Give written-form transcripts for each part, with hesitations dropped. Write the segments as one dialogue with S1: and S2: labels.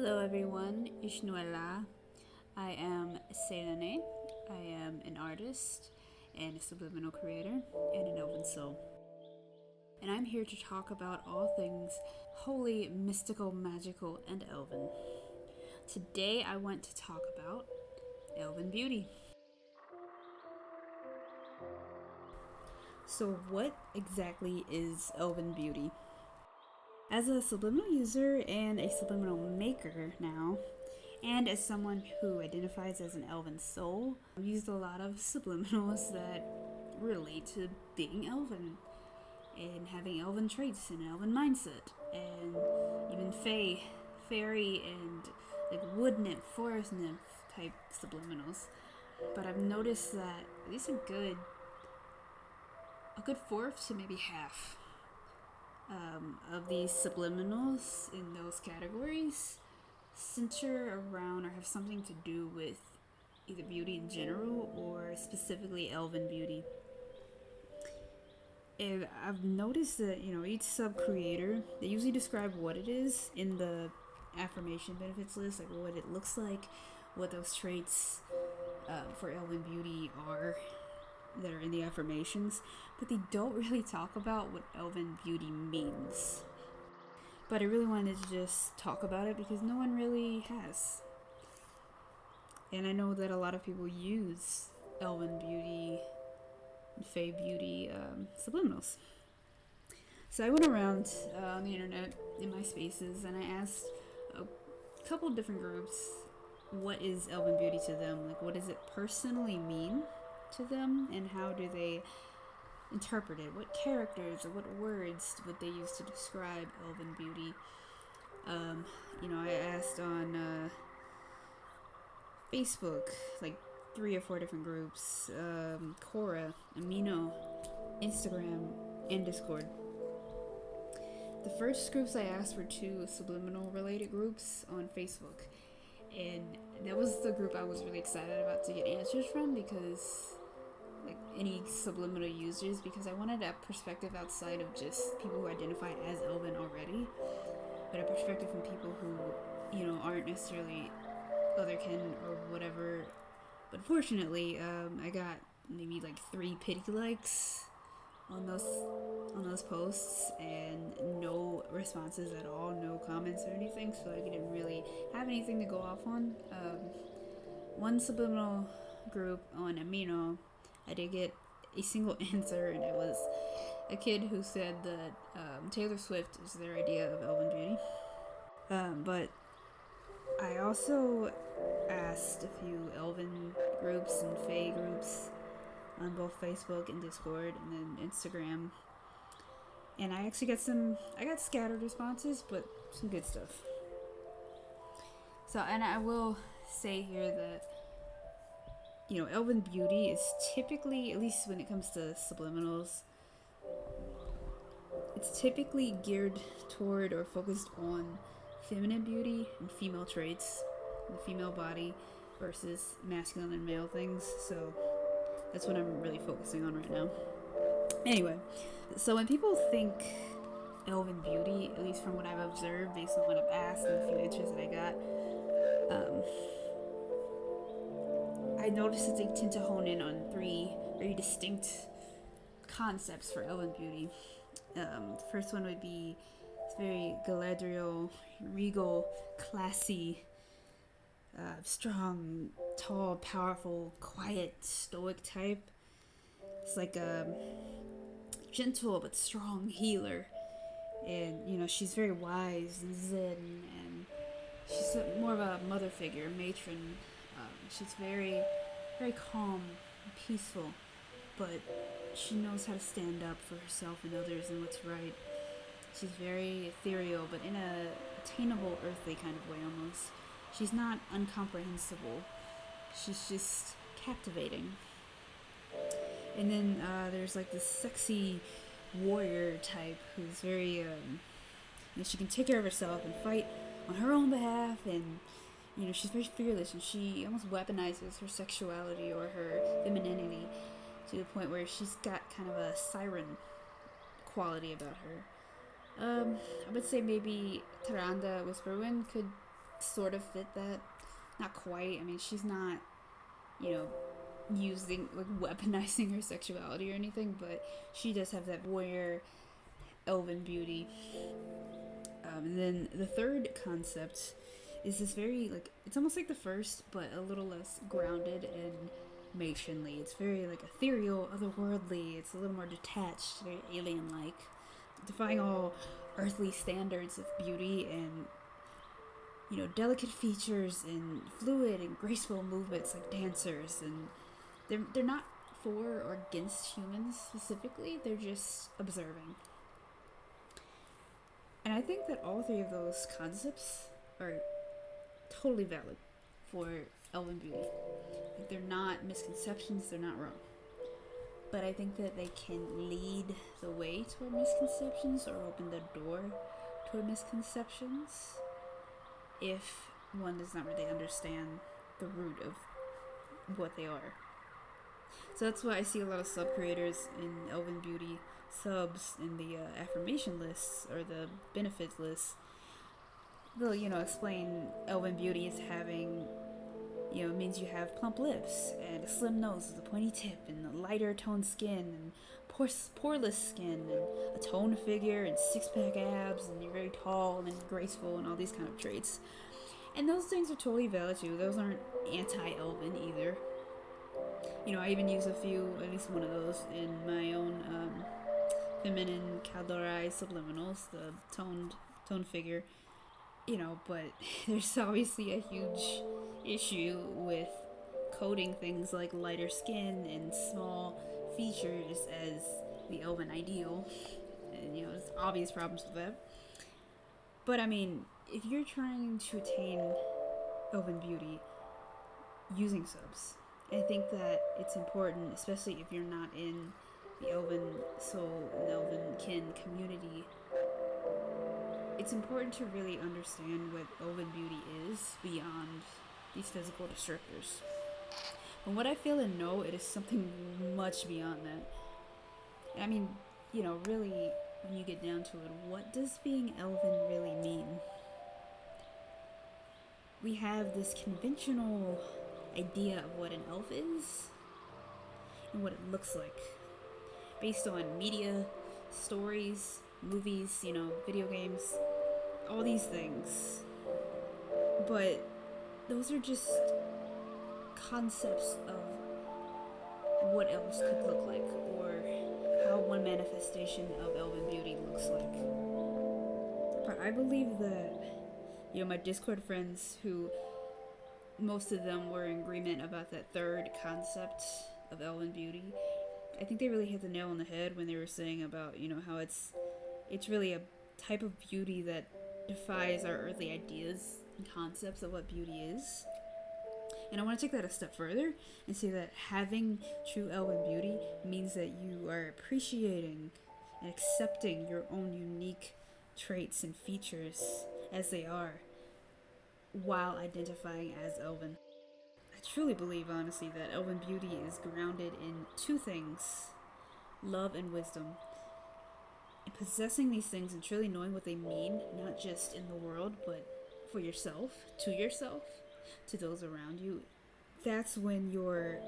S1: Hello everyone, Ishnuela. I am Selene. I am an artist and a subliminal creator and an elven soul. And I'm here to talk about all things holy, mystical, magical, and elven. Today I want to talk about elven beauty. So, what exactly is elven beauty? As a subliminal user and a subliminal maker now, and as someone who identifies as an elven soul, I've used a lot of subliminals that relate to being elven and having elven traits and elven mindset, and even fairy, and like wood nymph, forest nymph type subliminals. But I've noticed that at least a good fourth to maybe half of these subliminals in those categories center around or have something to do with either beauty in general or specifically elven beauty. And I've noticed that, each sub creator, they usually describe what it is in the affirmation benefits list, like what it looks like, what those traits for elven beauty are that are in the affirmations, but they don't really talk about what elven beauty means. But I really wanted to just talk about it because no one really has. And I know that a lot of people use elven beauty and fae beauty subliminals. So I went around on the internet in my spaces and I asked a couple different groups what is elven beauty to them, like what does it personally mean to them, and how do they interpret it, what characters or what words would they use to describe elven beauty. I asked on Facebook, like 3 or 4 different groups, Quora, Amino, Instagram, and Discord. The first groups I asked were 2 subliminal related groups on Facebook, and that was the group I was really excited about to get answers from, because like any subliminal users, because I wanted a perspective outside of just people who identify as elven already, but a perspective from people who aren't necessarily otherkin or whatever. But fortunately, I got maybe like 3 pity likes on those posts and no responses at all, no comments or anything, so I didn't really have anything to go off on. One subliminal group on Amino, I did get a single answer, and it was a kid who said that Taylor Swift is their idea of elven beauty. But I also asked a few elven groups and fae groups on both Facebook and Discord and then Instagram, and I actually got scattered responses, but some good stuff. So, and I will say here that elven beauty is typically, at least when it comes to subliminals, it's typically geared toward or focused on feminine beauty and female traits, the female body versus masculine and male things. So that's what I'm really focusing on right now. Anyway, so when people think elven beauty, at least from what I've observed based on what I've asked and the few answers that I got, I noticed that they tend to hone in on 3 very distinct concepts for elven beauty. The first one would be it's very Galadriel, regal, classy, strong, tall, powerful, quiet, stoic type. It's like a gentle but strong healer, and she's very wise and zen, and she's more of a mother figure, matron. She's very, very calm and peaceful, but she knows how to stand up for herself and others and what's right. She's very ethereal, but in a attainable, earthly kind of way almost. She's not incomprehensible. She's just captivating. And then there's like this sexy warrior type who's very, she can take care of herself and fight on her own behalf, and she's very fearless, and she almost weaponizes her sexuality or her femininity to the point where she's got kind of a siren quality about her. I would say maybe Taranda Whisperwind could sort of fit that. Not quite. I mean, she's not, you know, using, like, weaponizing her sexuality or anything, but she does have that warrior elven beauty. And then the third concept is this very, like, it's almost like the first, but a little less grounded and matronly. It's very, like, ethereal, otherworldly. It's a little more detached, very alien-like, defying all earthly standards of beauty and, you know, delicate features and fluid and graceful movements like dancers. And they're not for or against humans specifically. They're just observing. And I think that all three of those concepts are totally valid for elven beauty. Like, they're not misconceptions, they're not wrong. But I think that they can lead the way toward misconceptions or open the door toward misconceptions if one does not really understand the root of what they are. So that's why I see a lot of sub creators in elven beauty subs in the affirmation lists or the benefits lists. They'll, you know, explain elven beauty as having, you know, it means you have plump lips and a slim nose with a pointy tip and a lighter toned skin and poreless skin and a toned figure and six-pack abs, and you're very tall and graceful and all these kind of traits. And those things are totally valid too. Those aren't anti-elven either. You know, I even use at least one of those in my own feminine Caldorai subliminals, the toned figure. You know, but there's obviously a huge issue with coding things like lighter skin and small features as the elven ideal. And, you know, there's obvious problems with that. But I mean, if you're trying to attain elven beauty using subs, I think that it's important, especially if you're not in the elven soul and elven kin community, it's important to really understand what elven beauty is beyond these physical descriptors. From what I feel and know, it is something much beyond that. And I mean, you know, really, when you get down to it, what does being elven really mean? We have this conventional idea of what an elf is and what it looks like based on media, stories, movies, you know, video games, all these things. But those are just concepts of what elves could look like, or how one manifestation of elven beauty looks like. But I believe that, you know, my Discord friends, who most of them were in agreement about that third concept of elven beauty, I think they really hit the nail on the head when they were saying about, you know, how it's really a type of beauty that defies our earthly ideas and concepts of what beauty is. And I want to take that a step further and say that having true elven beauty means that you are appreciating and accepting your own unique traits and features as they are, while identifying as elven. I truly believe, honestly, that elven beauty is grounded in two things: love and wisdom. And possessing these things and truly knowing what they mean, not just in the world, but for yourself, to those around you, that's when your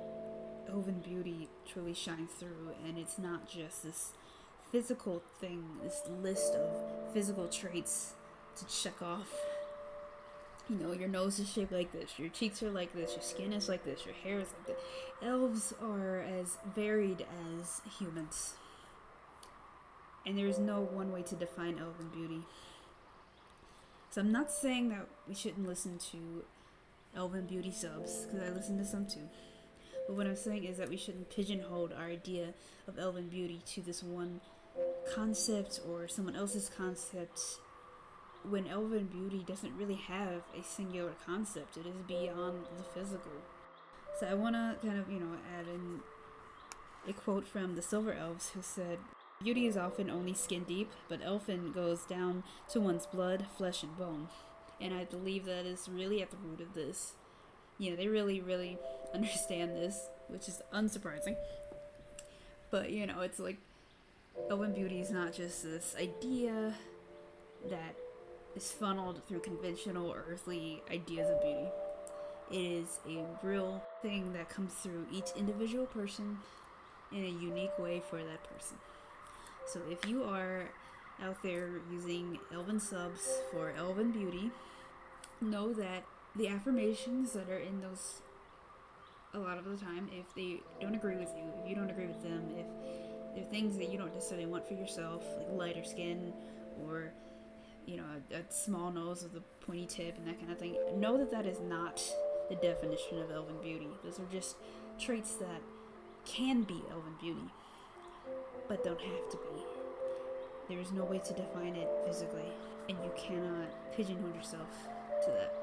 S1: elven beauty truly shines through. And it's not just this physical thing, this list of physical traits to check off. You know, your nose is shaped like this, your cheeks are like this, your skin is like this, your hair is like this. Elves are as varied as humans. And there is no one way to define elven beauty. So I'm not saying that we shouldn't listen to elven beauty subs, because I listen to some too. But what I'm saying is that we shouldn't pigeonhole our idea of elven beauty to this one concept or someone else's concept, when elven beauty doesn't really have a singular concept. It is beyond the physical. So I want to kind of, you know, add in a quote from the Silver Elves, who said, "Beauty is often only skin deep, but elfin goes down to one's blood, flesh, and bone." And I believe that is really at the root of this. You know, they really, really understand this, which is unsurprising. But, you know, it's like elven beauty is not just this idea that is funneled through conventional earthly ideas of beauty. It is a real thing that comes through each individual person in a unique way for that person. So if you are out there using Elven subs for Elven beauty, know that the affirmations that are in those, a lot of the time, if they don't agree with you, if you don't agree with them, if they're things that you don't necessarily want for yourself, like lighter skin or a small nose with a pointy tip and that kind of thing, know that that is not the definition of Elven beauty. Those are just traits that can be Elven beauty, but don't have to be. There is no way to define it physically, and you cannot pigeonhole yourself to that.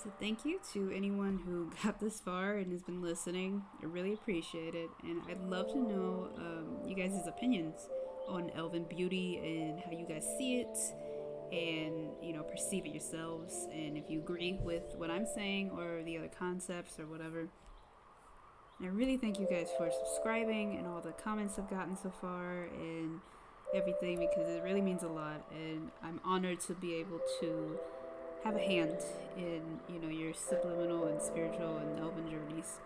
S1: So thank you to anyone who got this far and has been listening. I really appreciate it, and I'd love to know you guys' opinions on Elven beauty and how you guys see it and perceive it yourselves, and if you agree with what I'm saying or the other concepts or whatever. And I really thank you guys for subscribing and all the comments I've gotten so far and everything, because it really means a lot, and I'm honored to be able to have a hand in your subliminal and spiritual and Elven journeys,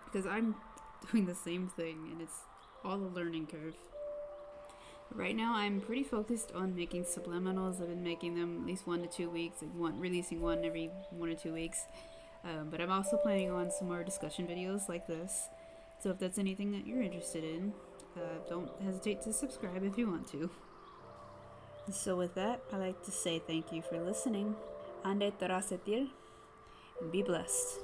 S1: because I'm doing the same thing and it's all a learning curve. Right now I'm pretty focused on making subliminals. I've been making them at least 1 to 2 weeks, releasing one every 1 or 2 weeks, but I'm also planning on some more discussion videos like this, so if that's anything that you're interested in, don't hesitate to subscribe if you want to. So with that, I like to say thank you for listening. Ande tarasetir, and be blessed.